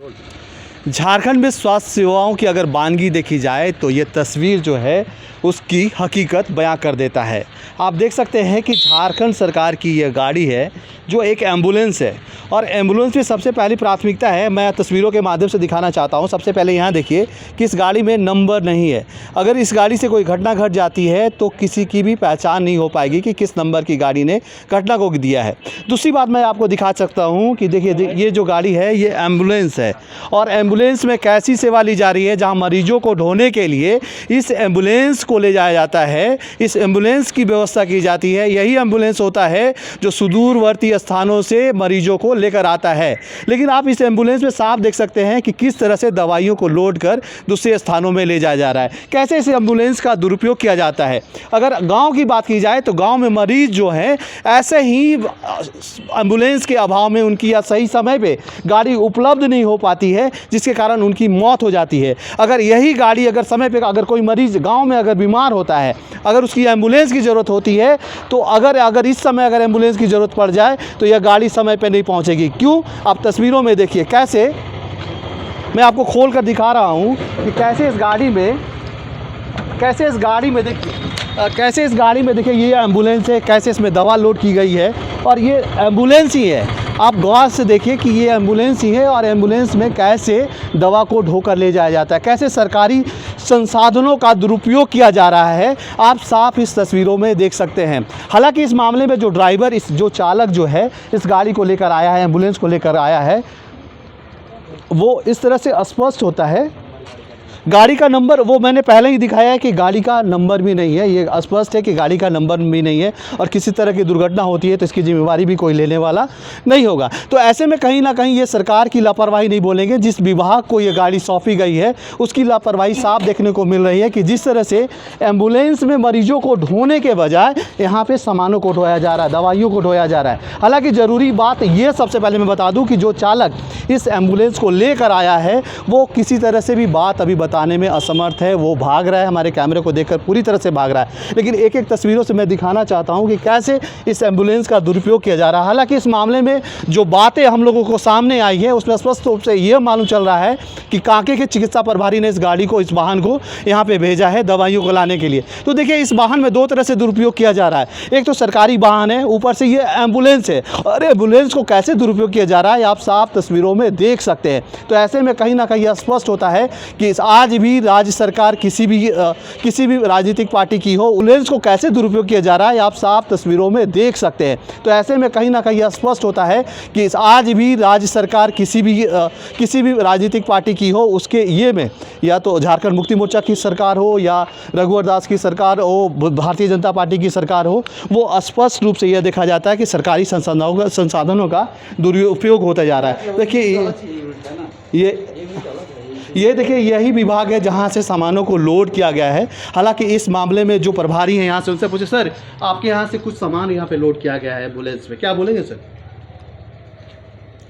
झारखंड में स्वास्थ्य सेवाओं की अगर वानगी देखी जाए तो ये तस्वीर जो है उसकी हकीकत बयां कर देता है। आप देख सकते हैं कि झारखंड सरकार की ये गाड़ी है जो एक एम्बुलेंस है और एम्बुलेंस में सबसे पहली प्राथमिकता है, मैं तस्वीरों के माध्यम से दिखाना चाहता हूँ। सबसे पहले यहाँ देखिए कि इस गाड़ी में नंबर नहीं है। अगर इस गाड़ी से कोई घटना घट जाती है तो किसी की भी पहचान नहीं हो पाएगी कि किस नंबर की गाड़ी ने घटना को दिया है। दूसरी बात मैं आपको दिखा सकता हूँ कि देखिए ये जो गाड़ी है ये एम्बुलेंस है और एम्बुलेंस में कैसी सेवा ली जा रही है, जहाँ मरीजों को ढोने के लिए इस एम्बुलेंस को ले जाया जाता है, इस एम्बुलेंस की व्यवस्था की जाती है। यही एम्बुलेंस होता है जो सुदूरवर्ती स्थानों से मरीजों को लेकर आता है। लेकिन आप इस एम्बुलेंस में साफ देख सकते हैं कि किस तरह से दवाइयों को लोड कर दूसरे स्थानों में ले जाया जा रहा है। कैसे इस एम्बुलेंस का दुरुपयोग किया जाता है। अगर गांव की बात की जाए तो गांव में मरीज जो हैं ऐसे ही एम्बुलेंस के अभाव में उनकी या सही समय पे गाड़ी उपलब्ध नहीं हो पाती है, जिसके कारण उनकी मौत हो जाती है। अगर यही गाड़ी अगर समय पे अगर कोई मरीज गाँव में अगर बीमार होता है, अगर उसकी एम्बुलेंस की ज़रूरत होती है तो अगर इस समय अगर एम्बुलेंस की ज़रूरत पड़ जाए तो यह गाड़ी समय पे नहीं पहुंचेगी। क्यों? आप तस्वीरों में देखिए कैसे मैं आपको खोल कर दिखा रहा हूं कि कैसे इस गाड़ी में देखिए ये एम्बुलेंस है, कैसे इसमें दवा लोड की गई है और ये एम्बुलेंस ही है। आप गौर से देखिए कि ये एम्बुलेंस ही है और एम्बुलेंस में कैसे दवा को ढोकर ले जाया जाता है, कैसे सरकारी संसाधनों का दुरुपयोग किया जा रहा है, आप साफ इस तस्वीरों में देख सकते हैं। हालांकि इस मामले में जो ड्राइवर जो चालक जो है इस गाड़ी को लेकर आया है, एम्बुलेंस को लेकर आया है, वो इस तरह से स्पष्ट होता है। गाड़ी का नंबर वो मैंने पहले ही दिखाया है कि गाड़ी का नंबर भी नहीं है, ये स्पष्ट है कि गाड़ी का नंबर भी नहीं है और किसी तरह की दुर्घटना होती है तो इसकी जिम्मेवारी भी कोई लेने वाला नहीं होगा। तो ऐसे में कहीं ना कहीं ये सरकार की लापरवाही नहीं बोलेंगे। जिस विभाग को ये गाड़ी सौंपी गई है उसकी लापरवाही साफ देखने को मिल रही है कि जिस तरह से एम्बुलेंस में मरीजों को ढोने के बजाय यहाँ पर सामानों को ढोया जा रहा है, दवाइयों को ढोया जा रहा है। हालाँकि ज़रूरी बात ये सबसे पहले मैं बता दूँ कि जो चालक इस एम्बुलेंस को लेकर आया है वो किसी तरह से भी बात अभी बताने में असमर्थ है, वो भाग रहा है, हमारे कैमरे को देखकर पूरी तरह से भाग रहा है। लेकिन एक एक तस्वीरों से मैं दिखाना चाहता हूं कि कैसे इस एम्बुलेंस का दुरुपयोग किया जा रहा है। हालांकि इस मामले में जो बातें हम लोगों को सामने आई है उसमें स्पष्ट रूप से ये मालूम चल रहा है कि कांके के चिकित्सा प्रभारी ने इस गाड़ी को, इस वाहन को यहाँ पे भेजा है दवाइयों को लाने के लिए। तो देखिए इस वाहन में दो तरह से दुरुपयोग किया जा रहा है। एक तो सरकारी वाहन है, ऊपर से ये एम्बुलेंस है और एम्बुलेंस को कैसे दुरुपयोग किया जा रहा है आप साफ तस्वीरों में देख सकते हैं। तो ऐसे में कहीं ना कहीं यह स्पष्ट होता है कि आज भी राज्य सरकार किसी भी राजनीतिक पार्टी की हो, एम्बुलेंस को कैसे दुरुपयोग किया जा रहा है आप साफ तस्वीरों में देख सकते हैं। तो ऐसे में कहीं ना कहीं यह स्पष्ट होता है कि आज भी राज्य सरकार किसी भी राजनीतिक पार्टी की हो, उसके ये में या तो झारखंड मुक्ति मोर्चा की सरकार हो या रघुवर दास की सरकार हो, भारतीय जनता पार्टी की सरकार हो, वो स्पष्ट रूप से यह देखा जाता है कि सरकारी संसाधनों का दुरुपयोग होता जा रहा है। देखिए ये देखिए यही विभाग है जहां से सामानों को लोड किया गया है। हालांकि इस मामले में जो प्रभारी हैं यहाँ से उनसे पूछे, सर आपके यहाँ से कुछ सामान यहाँ पे लोड किया गया है एम्बुलेंस में, क्या बोलेंगे सर?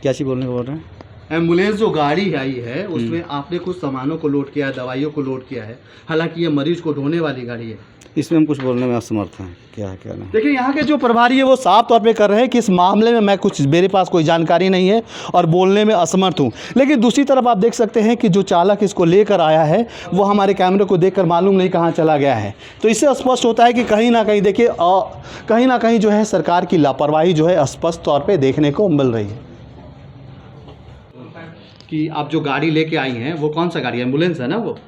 क्या चीज़ बोल रहे हैं? एम्बुलेंस जो गाड़ी आई है उसमें आपने कुछ सामानों को लोड किया है, दवाइयों को लोड किया है, हालांकि ये मरीज को ढोने वाली गाड़ी है। इसमें हम कुछ बोलने में असमर्थ हैं, क्या है क्या नहीं। देखिए यहाँ के जो प्रभारी है वो साफ तौर पे कर रहे हैं कि इस मामले में मेरे पास कोई जानकारी नहीं है और बोलने में असमर्थ हूँ। लेकिन दूसरी तरफ आप देख सकते हैं कि जो चालक इसको लेकर आया है वो हमारे कैमरे को देखकर मालूम नहीं कहाँ चला गया है। तो इससे स्पष्ट होता है कि कहीं ना कहीं देखिए कहीं ना कहीं जो है सरकार की लापरवाही जो है स्पष्ट तौर पर देखने को मिल रही है। कि आप जो गाड़ी लेके आई हैं वो कौन सा गाड़ी, एम्बुलेंस है ना वो?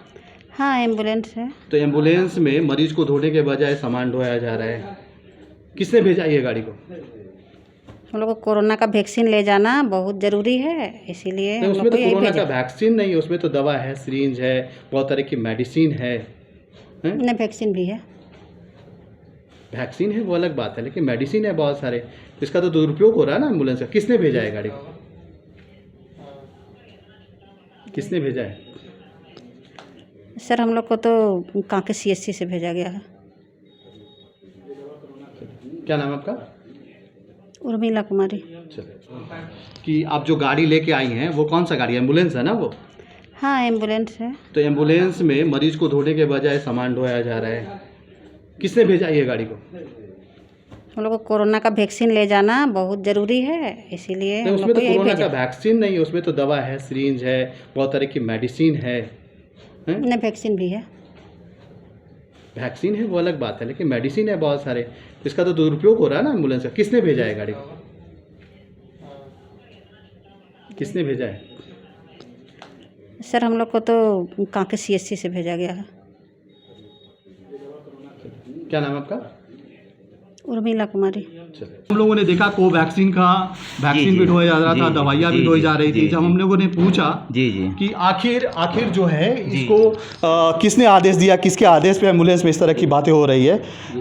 हाँ एम्बुलेंस है। तो एम्बुलेंस में मरीज को ढोने के बजाय सामान ढोया जा रहा है, किसने भेजा ये गाड़ी को? हम लोग को कोरोना का वैक्सीन ले जाना बहुत ज़रूरी है, इसीलिए हम उसमें लोग तो को यही कोरोना का भेजा। वैक्सीन नहीं, उसमें तो दवा है, सिरिंज है, बहुत तरह की मेडिसिन है। नहीं वैक्सीन भी है। वैक्सीन है वो अलग बात है, लेकिन मेडिसिन है बहुत सारे, तो इसका तो दुरुपयोग हो रहा है ना एम्बुलेंस का। किसने भेजा है गाड़ी को, किसने भेजा है? सर हम लोग को तो कांके CSC से भेजा गया है। क्या नाम है आपका? उर्मिला कुमारी। कि आप जो गाड़ी लेके आई हैं वो कौन सा गाड़ी, एम्बुलेंस है ना वो? हाँ एम्बुलेंस है। तो एम्बुलेंस में मरीज को ढोने के बजाय सामान ढोया जा रहा है, किसने भेजा ये गाड़ी को? हम लोग को कोरोना का वैक्सीन ले जाना बहुत ज़रूरी है, इसीलिए हम उसमें लोग तो को यही कोरोना का भेजा। वैक्सीन नहीं है, उसमें तो दवा है, सिरिंज है, बहुत तरह की मेडिसिन है। नहीं, वैक्सीन भी है। वैक्सीन है वो अलग बात है, लेकिन मेडिसिन है बहुत सारे, इसका तो दुरुपयोग हो रहा है ना एम्बुलेंस का। किसने भेजा है गाड़ी को, किसने भेजा है? सर हम लोग को तो कांके CSC से भेजा गया है। क्या नाम है आपका? उर्मिला कुमारी। हम लोगों ने देखा कोवैक्सीन का वैक्सीन भी ढोया जा रहा था, दवाइयाँ भी ढोई जा रही थी। जब हम लोगों ने पूछा कि आखिर जो है इसको किसने आदेश दिया, किसके आदेश पे एम्बुलेंस में इस तरह की बातें हो रही है,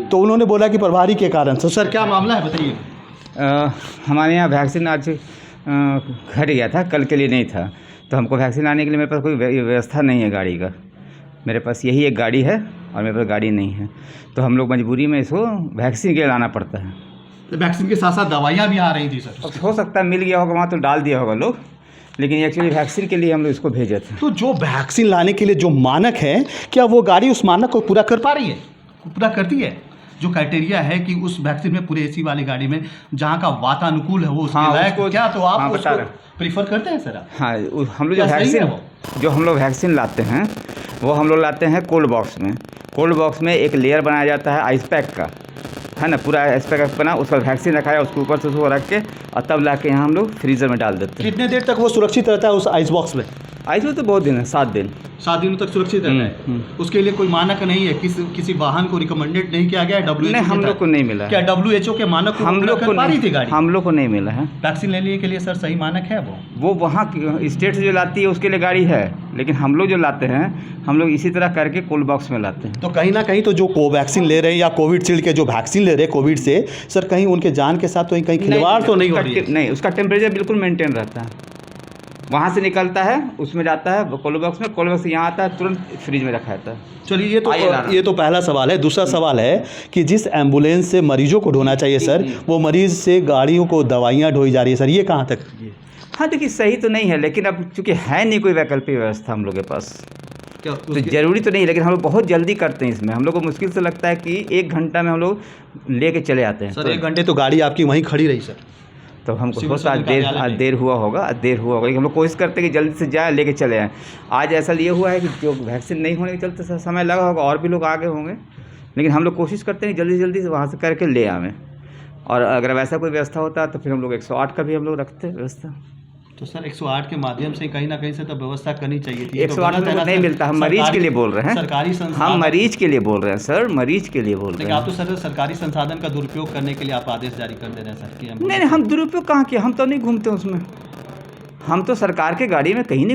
तो उन्होंने बोला कि प्रभारी के कारण। तो सर क्या मामला है बताइए। हमारे यहाँ वैक्सीन आज घट गया था, कल के लिए नहीं था, तो हमको वैक्सीन लाने के लिए मेरे पास कोई व्यवस्था नहीं है गाड़ी का। मेरे पास यही एक गाड़ी है और मेरे पास गाड़ी नहीं है, तो हम लोग मजबूरी में इसको वैक्सीन के लिए लाना पड़ता है। तो वैक्सीन के साथ साथ दवाइयाँ भी आ रही थी सर। अब हो सकता है मिल गया होगा वहाँ तो डाल दिया होगा लोग, लेकिन एक्चुअली वैक्सीन के लिए हम लोग इसको भेजे थे। तो जो वैक्सीन लाने के लिए जो मानक है, क्या वो गाड़ी उस मानक को पूरा कर पा रही है, पूरा करती है? जो क्राइटेरिया है कि उस वैक्सीन में पूरे AC वाली गाड़ी में जहाँ का वातानुकूल है वो उसके लायक, क्या तो आप उसको प्रीफर करते हैं सर? हाँ, हम लोग जो हम लोग वैक्सीन लाते हैं वो हम लोग लाते हैं कोल्ड बॉक्स में। कोल्ड बॉक्स में एक लेयर बनाया जाता है आइस पैक का, है ना, पूरा आइस पैक बना, उसका वैक्सीन रखा है, उसके ऊपर से उसको रख के और तब ला के यहाँ हम लोग फ्रीज़र में डाल देते हैं। कितने देर तक वो सुरक्षित रहता है उस आइस बॉक्स में? आइस में तो बहुत दिन है, 7 दिन। 7 दिनों तक सुरक्षित रहता है। उसके लिए कोई मानक नहीं है, किसी वाहन को रिकमेंडेड नहीं किया गया है? WHO नहीं, हम लोग को नहीं मिला। क्या WHO के मानक को हम लोग को पा रही थी गाड़ी? हम लोग को नहीं मिला है। वैक्सीन लेने के लिए सर सही मानक है वो वहाँ स्टेट से जो लाती है उसके लिए गाड़ी है, लेकिन हम लोग जो लाते हैं हम लोग इसी तरह करके कोल्ड बॉक्स में लाते हैं। तो कहीं ना कहीं तो जो कोवैक्सीन ले रहे हैं या कोविडशील्ड के जो वैक्सीन ले रहे हैं कोविड से, सर कहीं उनके जान के साथ तो कहीं खिलवाड़ तो नहीं हो रही है? नहीं, उसका टेम्परेचर बिल्कुल मेंटेन रहता है। वहाँ से निकलता है, उसमें जाता है कोल्ड बॉक्स में, कोल्ड बॉक्स यहाँ आता है, तुरंत फ्रिज में रखा जाता है। चलिए ये तो पहला सवाल है। दूसरा सवाल है कि जिस एम्बुलेंस से मरीजों को ढोना चाहिए सर, वो मरीज से गाड़ियों को दवाइयाँ ढोई जा रही है सर, ये कहाँ तक? हाँ देखिए, सही तो नहीं है, लेकिन अब चूँकि है नहीं कोई वैकल्पिक व्यवस्था हम लोग के पास, तो ज़रूरी तो नहीं, लेकिन हम लोग बहुत जल्दी करते हैं इसमें। हम लोग को मुश्किल से लगता है कि 1 घंटा में हम लोग लेके चले आते हैं। सर 1 घंटे तो गाड़ी आपकी वहीं खड़ी रही सर। तो हमको सोचा आज देर हुआ होगा, हम लोग कोशिश करते हैं कि जल्दी से जाए लेके चले आएँ। आज ऐसा लिए हुआ है कि जो वैक्सीन नहीं होने के चलते समय लगा होगा, और भी लोग आगे होंगे, लेकिन हम लोग कोशिश करते हैं जल्दी जल्दी से वहाँ से करके ले आवें। और अगर वैसा कोई व्यवस्था होता है तो फिर हम लोग 108 का भी हम लोग रखते हैं व्यवस्था। तो सर 108 के माध्यम से कहीं ना कहीं से तो व्यवस्था करनी चाहिए थी। 108 में नहीं मिलता, हम मरीज के लिए बोल रहे हैं, सरकारी संसाधन, हम मरीज के लिए बोल रहे हैं सर, मरीज के लिए बोल रहे हैं। आप तो सर सरकारी संसाधन का दुरुपयोग करने के लिए आप आदेश जारी कर दे रहे हैं सर कि नहीं, हम दुरुपयोग कहाँ किया, हम तो नहीं घूमते उसमें, हम तो सरकार के गाड़ी में कहीं नहीं